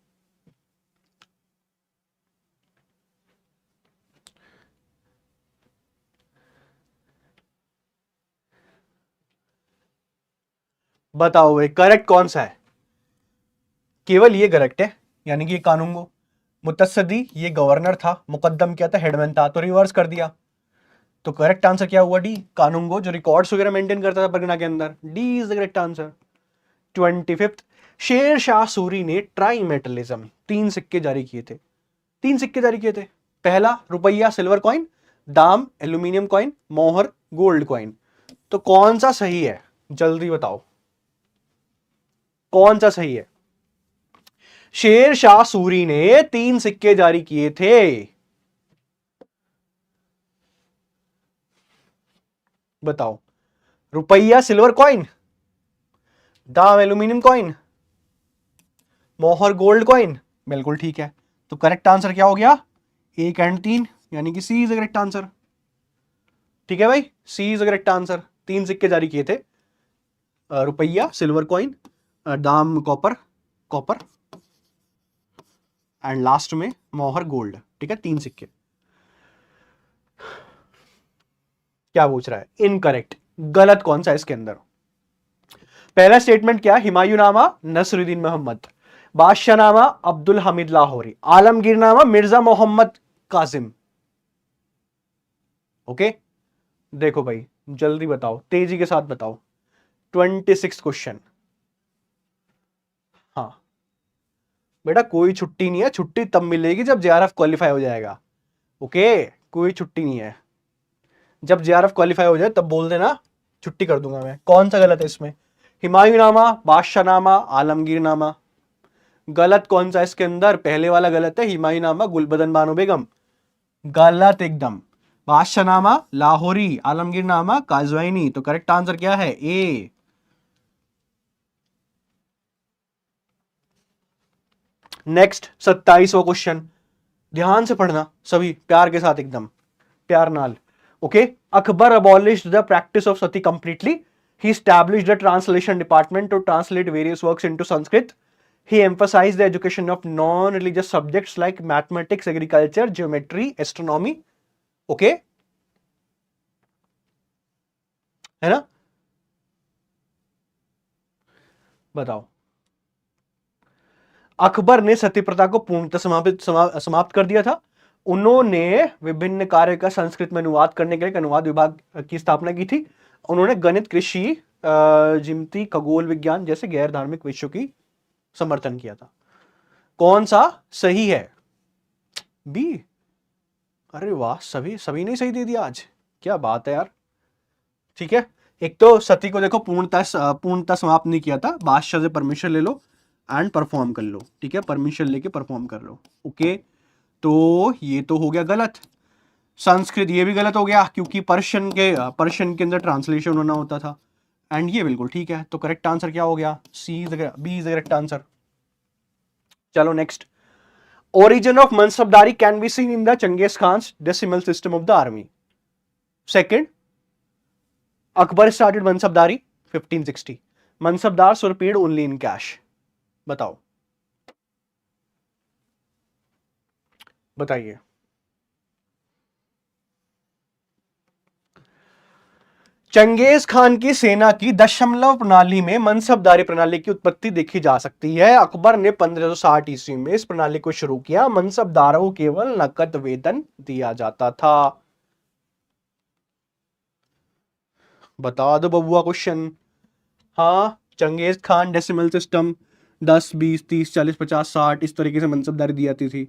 बताओ भाई, करेक्ट कौन सा है? केवल ये करेक्ट है, यानी कि ये कानूंगो। मुतस्सदी ये गवर्नर था, मुकद्दम क्या था, हेडमैन था, तो रिवर्स कर दिया। तो करेक्ट आंसर क्या हुआ? डी, कानूंगो, जो रिकॉर्ड्स वगैरह मेंटेन करता था परगना के अंदर। D is the correct answer. 25th, Sher Shah Suri ने ट्राई मेटलिज्म, तीन सिक्के जारी किए थे। तीन सिक्के जारी किए थे। पहला रुपया सिल्वर कॉइन, दाम एल्यूमिनियम कॉइन, मोहर गोल्ड कॉइन। तो कौन सा सही है, जल्दी बताओ, कौन सा सही है? शेर शाह सूरी ने तीन सिक्के जारी किए थे। बताओ, रुपया सिल्वर कॉइन, दाम एल्यूमिनियम कॉइन, मोहर गोल्ड कॉइन। बिल्कुल ठीक है। तो करेक्ट आंसर क्या हो गया? एक एंड तीन, यानी कि C is the correct answer. ठीक है भाई, सी इज द करेक्ट आंसर। तीन सिक्के जारी किए थे, रुपया सिल्वर कॉइन, दाम कॉपर, कॉपर, एंड लास्ट में मोहर गोल्ड। ठीक है, तीन सिक्के। क्या पूछ रहा है? इनकरेक्ट, गलत कौन सा है इसके अंदर? पहला स्टेटमेंट क्या? हिमायूनामा नसरुद्दीन मोहम्मद, बादशाहनामा अब्दुल हमीद लाहौरी, आलमगीरनामा मिर्जा मोहम्मद कासिम। ओके, देखो भाई, जल्दी बताओ, तेजी के साथ बताओ। 26 क्वेश्चन, हाँ बेटा, कोई छुट्टी नहीं है, छुट्टी तब मिलेगी जब जेआरएफ क्वालिफाई हो जाएगा। ओके, कोई छुट्टी नहीं है, जब जेआरएफ क्वालिफाई हो जाए तब बोल देना, छुट्टी कर दूंगा मैं। कौन सा गलत है इसमें? हुमायूंनामा, बादशाहनामा, आलमगीरनामा। गलत कौन सा इसके अंदर? पहले वाला गलत है, हुमायूंनामा गुलबदन बानो बेगम, गलत एकदम। बादशाहनामा लाहौरी, आलमगीरनामा काजवाइनी। तो करेक्ट आंसर क्या है? ए। नेक्स्ट 27वां क्वेश्चन, ध्यान से पढ़ना सभी, प्यार के साथ, एकदम प्यार नाल। Okay, Akbar abolished the practice of sati completely. He established a translation department to translate various works into Sanskrit. He emphasized the education of non-religious subjects like mathematics, agriculture, geometry, astronomy. Okay, है ना? बताओ। अकबर ने सती प्रथा को पूर्णतः समाप्त कर दिया था। उन्होंने विभिन्न कार्य का संस्कृत में अनुवाद करने के लिए अनुवाद विभाग की स्थापना की थी। उन्होंने गणित, कृषि, जिम्ति, खगोल विज्ञान जैसे गैर धार्मिक विषयों की समर्थन किया था। कौन सा सही है? बी। अरे वाह, सभी ने सही दे दिया आज, क्या बात है यार। ठीक है, एक तो सती को देखो पूर्णतः समाप्त नहीं किया था, बादशाह से परमिशन ले लो एंड परफॉर्म कर लो। ठीक है, परमिशन लेके परफॉर्म कर लो। ओके, तो ये तो हो गया गलत। संस्कृत ये भी गलत हो गया, क्योंकि पर्शियन के अंदर ट्रांसलेशन होना होता था। एंड ये बिल्कुल ठीक है, तो करेक्ट आंसर क्या हो गया? C, B is the correct answer. चलो next, origin of mansabdari can be seen in the Genghis Khan's decimal system of the army. Second, Akbar started mansabdari 1560. Mansabdars were paid only in cash. बताओ, बताइए। Genghis Khan की सेना की दशमलव प्रणाली में मनसबदारी प्रणाली की उत्पत्ति देखी जा सकती है। अकबर ने 1560 ईस्वी में इस प्रणाली को शुरू किया। मनसबदारों को केवल नकद वेतन दिया जाता था। बता दो बबुआ क्वेश्चन। हाँ, चंगेज खान डेसिमल सिस्टम 10, 20, 30, 40, 50, 60 इस तरीके से मनसबदारी दी जाती थी।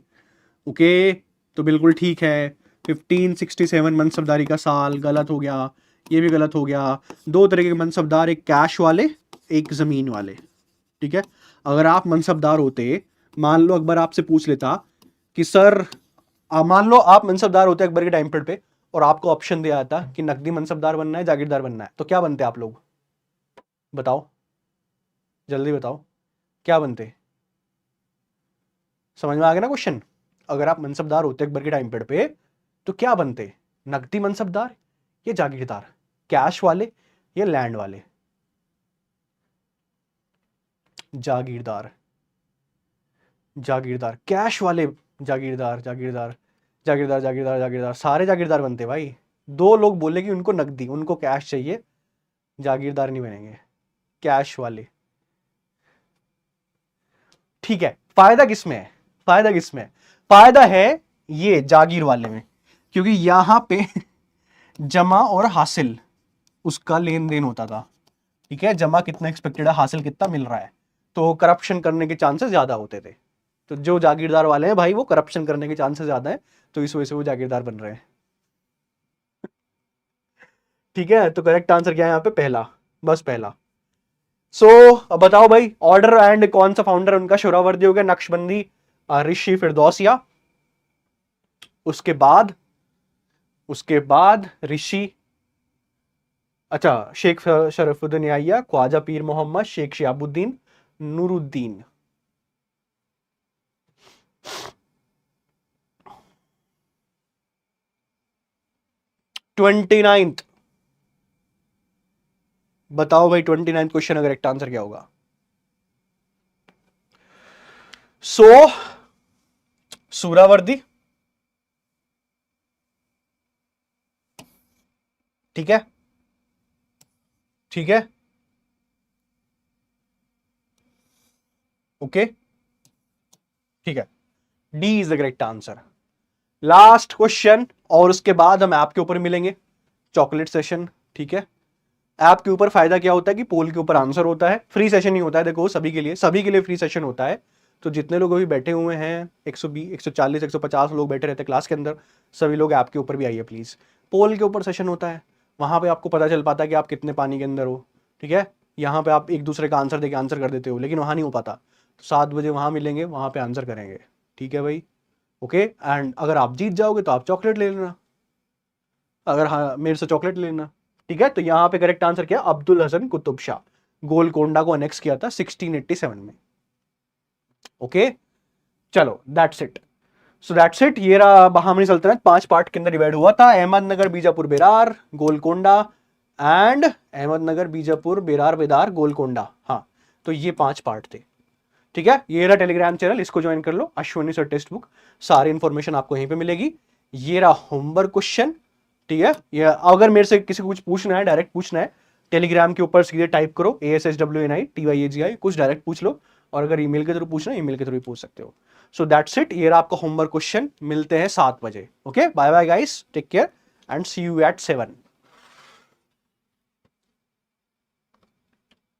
ओके, तो बिल्कुल ठीक है। 1567 मनसबदारी का साल गलत हो गया, ये भी गलत हो गया। दो तरह के मनसबदार, एक कैश वाले, एक जमीन वाले। ठीक है, अगर आप मनसबदार होते, मान लो अकबर आपसे पूछ लेता कि सर, मान लो आप मनसबदार होते अकबर के टाइम पीरियड पे, और आपको ऑप्शन दिया जाता कि नकदी मनसबदार बनना है, जागीरदार बनना है, तो क्या बनते आप लोग? बताओ, जल्दी बताओ, क्या बनते? समझ में आ गया ना क्वेश्चन? अगर आप मनसबदार होते अकबर के टाइम पीरियड पे, तो क्या बनते? नकदी मनसबदार या जागीरदार? कैश वाले या लैंड वाले? जागीरदार, जागीरदार, कैश वाले जागीरदार, जागीरदार, जागीरदार, जागीरदार, जागीरदार, सारे जागीरदार बनते भाई। दो लोग बोले कि उनको नकदी, उनको कैश चाहिए, जागीरदार नहीं बनेंगे, कैश वाले। ठीक है, फायदा किसमें है? फायदा किसमें है? फायदा है ये जागीर वाले में, क्योंकि यहां पे जमा और हासिल उसका लेन देन होता था। ठीक है, जमा कितना एक्सपेक्टेड है, हासिल कितना मिल रहा है, तो करप्शन करने के चांसेस ज्यादा होते थे। तो जो जागीरदार वाले हैं भाई, वो करप्शन करने के चांसेस ज्यादा है, तो इस वजह से वो जागीरदार बन रहे हैं। ठीक है, तो करेक्ट आंसर क्या है यहाँ पे? पहला, बस पहला। अब बताओ भाई, ऑर्डर एंड कौन सा फाउंडर उनका? शोरावर्दी हो गया, नक्शबंदी, ऋषि फिरदौसिया, उसके बाद ऋषि, अच्छा, शेख शरफुद्दीन याहिया, ख्वाजा पीर मोहम्मद, शेख शिहाबुद्दीन, नूरुद्दीन। ट्वेंटी नाइन्थ, बताओ भाई, 29th क्वेश्चन का करेक्ट आंसर क्या होगा? सूरावर्दी, ठीक है, ठीक है, ओके, ठीक है, D is the correct answer. Last question, और उसके बाद हम आपके ऊपर मिलेंगे, चॉकलेट सेशन। ठीक है, ऐप के ऊपर फायदा क्या होता है कि पोल के ऊपर आंसर होता है, फ्री सेशन ही होता है, देखो सभी के लिए फ्री सेशन होता है। तो जितने लोग अभी बैठे हुए हैं 120 140 150 लोग बैठे रहते हैं क्लास के अंदर, सभी लोग ऐप के ऊपर भी आइए प्लीज। पोल के ऊपर सेशन होता है, वहां पे आपको पता चल पाता है कि आप कितने पानी के अंदर हो, ठीक है। यहाँ पे आप एक दूसरे का आंसर देके आंसर कर देते हो, लेकिन वहां नहीं हो पाता। तो 7 बजे वहां मिलेंगे, वहां पे आंसर करेंगे, ठीक है भाई। ओके, एंड अगर आप जीत जाओगे तो आप चॉकलेट ले लेना, अगर हाँ मेरे से चॉकलेट ले लेना, ठीक है। तो यहाँ पे करेक्ट आंसर क्या, अब्दुल हसन कुतुब शाह, गोलकोंडा को अनेक्स किया था 1687 में। ओके चलो that's it. So that's it, ये रहा बहामनी सल्तनत, 5 पार्ट के अंदर डिवाइड हुआ था, अहमदनगर, बीजापुर, बेरार, गोलकोंडा एंड अहमदनगर, बीजापुर, बेरार, बेदार, गोलकोंडा। हाँ, तो ये 5 पार्ट थे, ठीक है। ये रहा टेलीग्राम चैनल, इसको ज्वाइन कर लो, अश्विनी सर टेक्स्ट बुक, सारी इंफॉर्मेशन आपको यहीं पे मिलेगी। ये रहा होमवर्क क्वेश्चन, ठीक है। ये अगर मेरे से किसी को कुछ पूछना है, डायरेक्ट पूछना है, टेलीग्राम के ऊपर सीधे टाइप करो ASSWNITYAGI, कुछ डायरेक्ट पूछ लो। और अगर ईमेल के थ्रू पूछना है, ईमेल के थ्रू भी पूछ सकते हो। सो दैट्स इट, ये रहा आपका होमवर्क क्वेश्चन। मिलते हैं 7 बजे। Okay, bye bye guys, take care and see you at 7।